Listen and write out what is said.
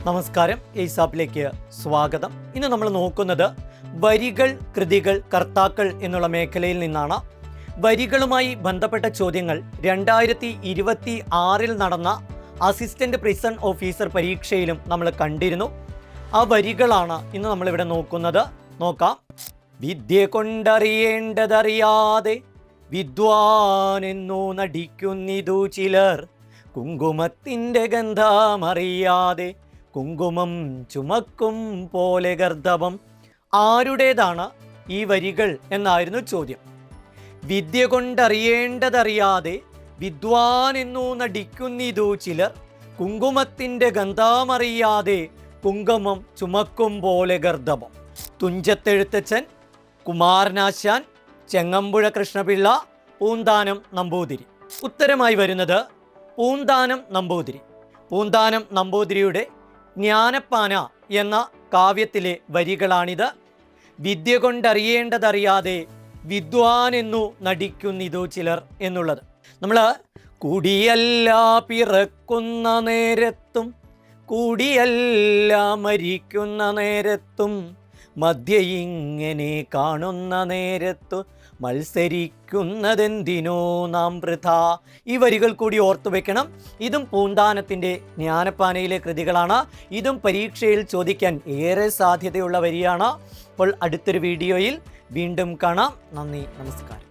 നമസ്കാരം, എയ്സാപ്പിലേക്ക് സ്വാഗതം. ഇന്ന് നമ്മൾ നോക്കുന്നത് വരികൾ, കൃതികൾ, കർത്താക്കൾ എന്നുള്ള മേഖലയിൽ നിന്നാണ്. വരികളുമായി ബന്ധപ്പെട്ട ചോദ്യങ്ങൾ 2026 നടന്ന അസിസ്റ്റന്റ് പ്രിസൺ ഓഫീസർ പരീക്ഷയിലും നമ്മൾ കണ്ടിരുന്നു. ആ വരികളാണ് ഇന്ന് നമ്മളിവിടെ നോക്കുന്നത്. നോക്കാം. വിദ്യ കൊണ്ടറിയേണ്ടതറിയാതെ വിദ്വാനെന്നു നടിക്കുന്നിതു ചിലർ, കുങ്കുമത്തിൻ്റെ ഗന്ധമറിയാതെ കുങ്കുമം ചുമക്കും പോലെ ഗർദഭം. ആരുടേതാണ് ഈ വരികൾ എന്നായിരുന്നു ചോദ്യം. വിദ്യ കൊണ്ടറിയേണ്ടതറിയാതെ വിദ്വാനെന്നു നടിക്കുന്നിതു ചിലർ, കുങ്കുമത്തിൻ്റെ ഗന്ധമറിയാതെ കുങ്കുമം ചുമക്കും പോലെ ഗർദഭം. തുഞ്ചത്തെഴുത്തച്ഛൻ, കുമാരനാശാൻ, ചെങ്ങമ്പുഴ കൃഷ്ണപിള്ള, പൂന്താനം നമ്പൂതിരി. ഉത്തരമായി വരുന്നത് പൂന്താനം നമ്പൂതിരി. പൂന്താനം നമ്പൂതിരിയുടെ ജ്ഞാനപ്പാന എന്ന കാവ്യത്തിലെ വരികളാണിത്. വിദ്യ കൊണ്ടറിയേണ്ടതറിയാതെ വിദ്വാനെന്നു നടിക്കുന്നിതു ചിലർ എന്നുള്ളത്. നമ്മൾ കുടിയല്ല പിറക്കുന്ന നേരത്തും കൂടിയല്ല മരിക്കുന്ന നേരത്തും മധ്യ ഇങ്ങനെ കാണുന്ന നേരത്തു മത്സരിക്കുന്നതെന്തിനോ നാം വൃഥ. ഈ വരികൾ കൂടി ഓർത്തു വെക്കണം. ഇതും പൂന്താനത്തിൻ്റെ ജ്ഞാനപ്പാനയിലെ കൃതികളാണ്. ഇതും പരീക്ഷയിൽ ചോദിക്കാൻ ഏറെ സാധ്യതയുള്ള വരിയാണ്. അപ്പോൾ അടുത്തൊരു വീഡിയോയിൽ വീണ്ടും കാണാം. നന്ദി, നമസ്കാരം.